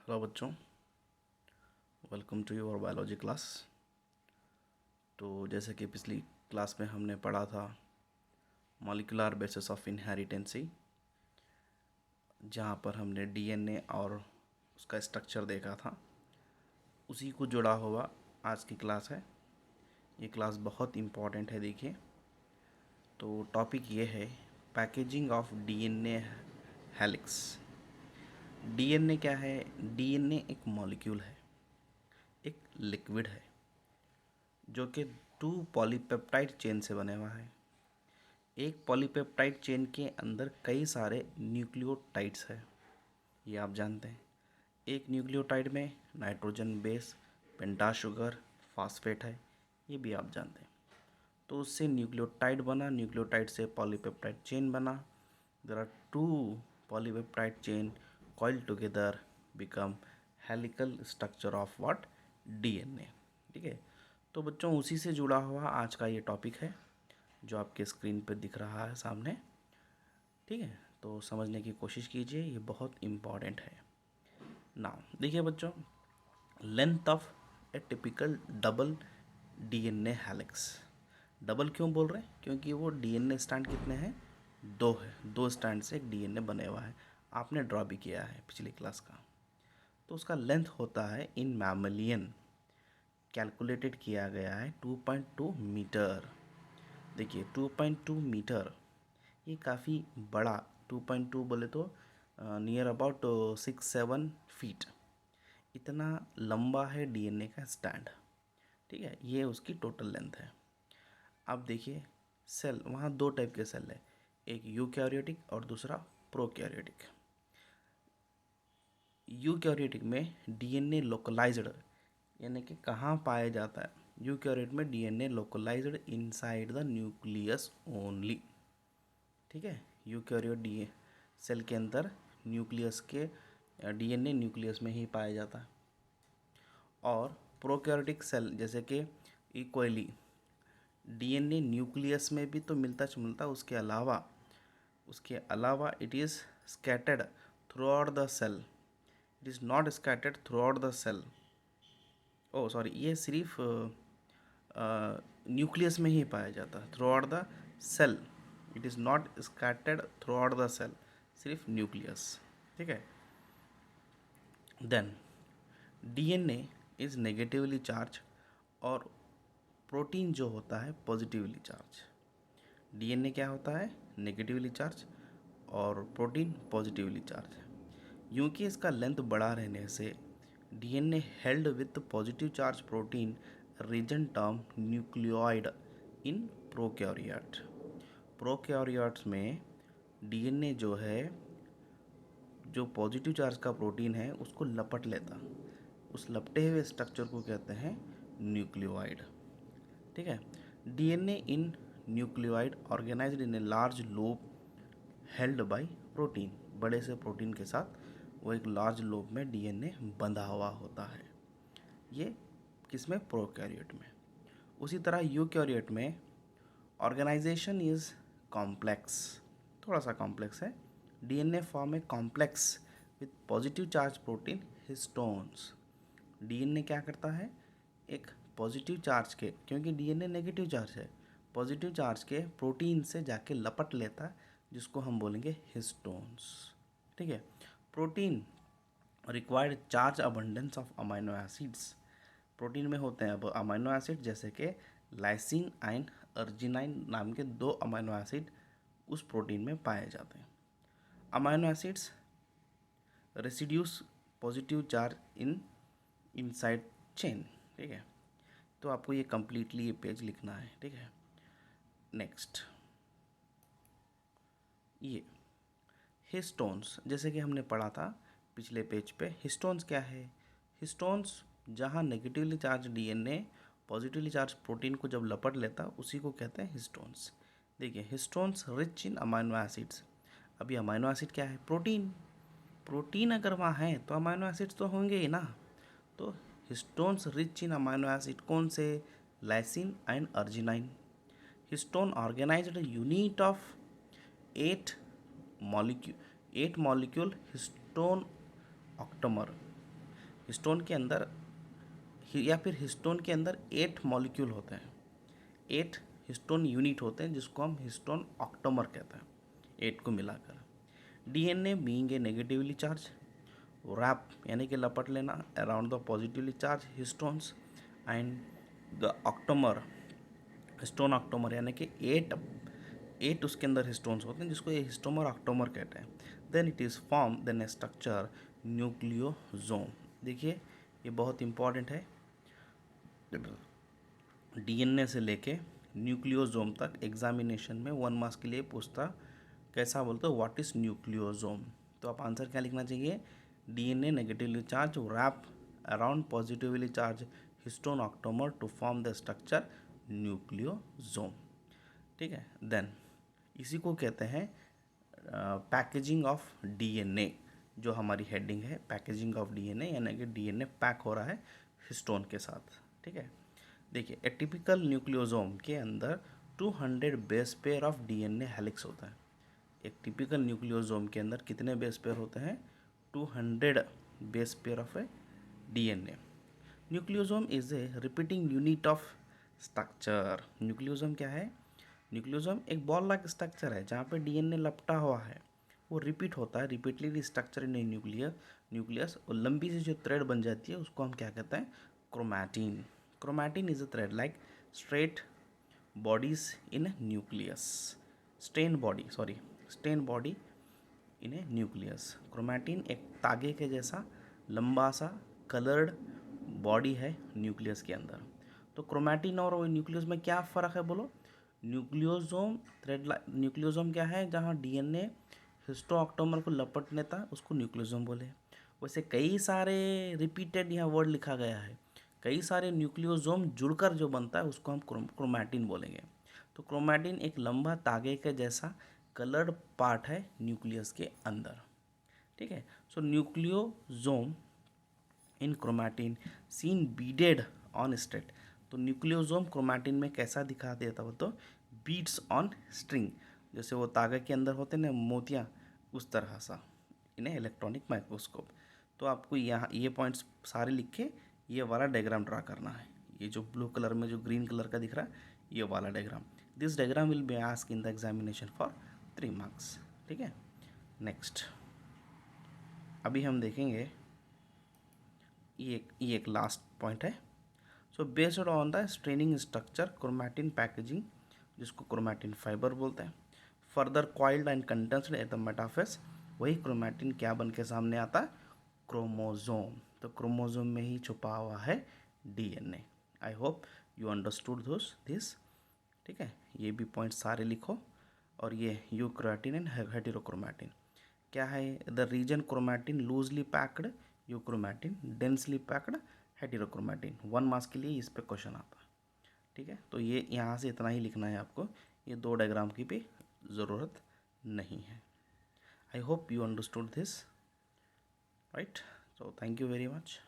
Hello बच्चों, welcome to your biology class. तो जैसे कि पिछली क्लास में हमने पढ़ा था मॉलिक्यूलर बेसिस ऑफ इनहेरिटेंसी, जहाँ पर हमने डीएनए और उसका स्ट्रक्चर देखा था, उसी को जुड़ा हुआ आज की क्लास है। ये क्लास बहुत इम्पॉर्टेंट है। देखिए, तो टॉपिक ये है packaging of DNA helix. DNA क्या है? डीएनए एक मॉलिक्यूल है, एक लिक्विड है जो कि 2 पॉलीपेप्टाइड चेन से बने हुआ है। एक पॉलीपेप्टाइड चेन के अंदर कई सारे न्यूक्लियोटाइड्स है, ये आप जानते हैं। एक न्यूक्लियोटाइड में nitrogen base, pentas sugar, phosphate है, ये भी आप जानते हैं। तो उससे न्यूक्लियोटाइड बना, न्यूक्लियोटाइड से पॉलीपेप्टाइड चेन बना। There are 2 polypeptide chain coiled together become helical structure of what? DNA. ठीक है, तो बच्चों उसी से जुड़ा हुआ आज का ये टॉपिक है जो आपके स्क्रीन पर दिख रहा है सामने। ठीक है, तो समझने की कोशिश कीजिए, ये बहुत इम्पॉर्टेंट है। नाउ देखिए बच्चों, length of A typical double DNA helix. Double क्यों बोल रहे हैं? क्योंकि वो डीएनए स्ट्रैंड कितने हैं? 2 है। 2 स्ट्रैंड से एक डीएनए बने हुआ है, आपने ड्रॉ भी किया है पिछली क्लास का। तो उसका लेंथ होता है इन मैमलियन, कैलकुलेटेड किया गया है 2.2 मीटर। देखिए 2.2 मीटर, ये काफ़ी बड़ा, 2.2 बोले तो नियर अबाउट 6-7 फीट, इतना लंबा है डीएनए का स्टैंड। ठीक है, ये उसकी टोटल लेंथ है। अब देखिए सेल, वहाँ 2 टाइप के सेल है, एक यूकैरियोटिक और दूसरा प्रोकैरियोटिक। यूकैरियोटिक में डीएनए लोकलाइज्ड, यानी कि कहाँ पाया जाता है? यूकैरियोट में DNA localised inside the nucleus only. ठीक है, यूकैरियोट डी सेल के अंदर न्यूक्लियस के डीएनए न्यूक्लियस में ही पाया जाता है। और प्रोकैरियोटिक सेल जैसे कि इक्वली डीएनए न्यूक्लियस में भी तो मिलता जुलता, उसके अलावा it is scattered throughout the cell. It is not scattered throughout the cell. Oh sorry, ये सिर्फ न्यूक्लियस में ही पाया जाता है, throughout the cell. It is not scattered throughout the cell, सिर्फ न्यूक्लियस। ठीक है, then DNA is negatively charge और प्रोटीन जो होता है पॉजिटिवली चार्ज। डीएनए क्या होता है? नेगेटिवली चार्ज और प्रोटीन पॉजिटिवली चार्ज है। यूँ कि इसका लेंथ बड़ा रहने से DNA held with positive charge protein region term nucleoid in prokaryote. Prokaryotes में डीएनए जो है, जो पॉजिटिव चार्ज का प्रोटीन है उसको लपट लेता, उस लपटे हुए स्ट्रक्चर को कहते हैं न्यूक्लियोइड। ठीक है, DNA in nucleoid organised in a large lobe held by protein. बड़े से प्रोटीन के साथ वो एक लार्ज लोब में डीएनए बंधा हुआ होता है। ये किसमें? प्रोकैरियोट में। उसी तरह यूकैरियोट में ऑर्गेनाइजेशन इज कॉम्प्लेक्स, थोड़ा सा कॉम्प्लेक्स है। DNA form a complex with positive charge protein histones. DNA क्या करता है? एक पॉजिटिव चार्ज के, क्योंकि डीएनए नेगेटिव चार्ज है, पॉजिटिव चार्ज के प्रोटीन से जाके लपट लेता है, जिसको हम बोलेंगे हिस्टोन्स। ठीक है, protein required charge abundance of amino acids. Protein में होते हैं अब अमाइनो एसिड, जैसे कि लाइसिन एंड अर्जिनाइन नाम के 2 अमाइनो एसिड उस प्रोटीन में पाए जाते हैं। Amino acids residues positive charge in inside chain. ठीक है, तो आपको ये कम्प्लीटली ये पेज लिखना है। ठीक है, नेक्स्ट ये हिस्टोन्स, जैसे कि हमने पढ़ा था पिछले पेज पे। हिस्टोन्स क्या है? हिस्टोन्स जहाँ negatively charge DNA positively charge protein को जब लपट लेता, उसी को कहते हैं हिस्टोन्स। देखिए, histones rich in amino acids. अभी अमाइनो एसिड क्या है? प्रोटीन। प्रोटीन अगर वहाँ है तो अमाइनो एसिड्स तो होंगे ही ना। तो histones rich in amino acid कौन से? Lysine and arginine. Histone organised unit of 8 molecule histone octamer. Histone के अंदर या फिर हिस्टोन के अंदर 8 मॉलिक्यूल होते हैं, 8 हिस्टोन यूनिट होते हैं जिसको हम हिस्टोन ऑक्टोमर कहते हैं, 8 को मिलाकर। DNA being a negatively charge, wrap यानी कि लपट लेना around the positively charge histones, and the octamer, histone octamer यानी कि 8 उसके अंदर हिस्टोन्स होते हैं जिसको ये हिस्टोमर ऑक्टोमर कहते हैं। Then it is form then structure nucleosome. देखिए ये बहुत इंपॉर्टेंट है, डीएनए से लेके न्यूक्लियोसोम तक एग्जामिनेशन में 1 मार्क्स के लिए पूछता, कैसा बोलते हो व्हाट इज़ न्यूक्लियोसोम। तो आप आंसर क्या लिखना चाहिए, DNA negatively charge wrap around positively charge histone octamer to form the structure nucleosome. ठीक है, देन इसी को कहते हैं पैकेजिंग ऑफ डीएनए, जो हमारी हेडिंग है पैकेजिंग ऑफ डीएनए, यानी कि डीएनए पैक हो रहा है हिस्टोन के साथ। ठीक है, देखिए ए टिपिकल न्यूक्लियोसोम के अंदर 200 base pair of DNA helix होता है। एक टिपिकल न्यूक्लियोसोम के अंदर कितने बेस पेयर होते हैं, 200 base pair of A DNA. Nucleosome is a repeating unit of structure. Nucleosome क्या है, न्यूक्लियोसोम एक बॉल लाइक स्ट्रक्चर है जहाँ पे डीएनए लपटा हुआ है, वो रिपीट होता है, रिपीटली स्ट्रक्चर इन न्यूक्लियस और लंबी सी जो थ्रेड बन जाती है उसको हम क्या कहते हैं, chromatin. Chromatin is a thread like straight bodies in nucleus, stain body in a nucleus. Chromatin एक तागे के जैसा लंबा सा कलर्ड बॉडी है न्यूक्लियस के अंदर। तो क्रोमैटिन और न्यूक्लियस में क्या फ़र्क है बोलो, न्यूक्लियोसोम क्या है, जहाँ डीएनए हिस्टोऑक्टोमर को लपट लेता है उसको न्यूक्लियोसोम बोले। वैसे कई सारे रिपीटेड यहाँ वर्ड लिखा गया है, कई सारे न्यूक्लियोसोम जुड़कर जो बनता है उसको हम क्रोमैटिन बोलेंगे। तो क्रोमैटिन एक लंबा तागे के जैसा कलर्ड पार्ट है न्यूक्लियस के अंदर। ठीक है, so nucleosome in chromatin seen beaded on state. तो न्यूक्लियोसोम क्रोमैटिन में कैसा दिखा देता हो, तो बीड्स ऑन स्ट्रिंग, जैसे वो तागे के अंदर होते हैं ना मोतियाँ, उस तरह सा इन्हें इलेक्ट्रॉनिक माइक्रोस्कोप। तो आपको यहाँ ये पॉइंट्स सारे लिख के ये वाला डायग्राम ड्रा करना है, ये जो ब्लू कलर में जो ग्रीन कलर का दिख रहा है ये वाला diagram. This diagram will be ask in the examination for 3 marks. ठीक है, नेक्स्ट अभी हम देखेंगे ये एक लास्ट पॉइंट है। So based on the straining structure chromatin packaging, जिसको क्रोमैटिन फाइबर बोलते हैं, further coiled and condensed at the metaphase, वही क्रोमैटिन क्या बन के सामने आता है, क्रोमोजोम। तो क्रोमोजोम में ही छुपा हुआ है DNA. I hope you understood this. ठीक है, ये भी पॉइंट सारे लिखो। और ये यूक्रोमैटिन एंड हेटेरोक्रोमैटिन क्या है, the region chromatin loosely packed, euchromatin densely packed, heterochromatin. 1 marks के लिए इस पे क्वेश्चन आता है। ठीक है, तो ये यहाँ से इतना ही लिखना है आपको, ये 2 डायग्राम की भी ज़रूरत नहीं है। I hope you understood this, right. So thank you very much.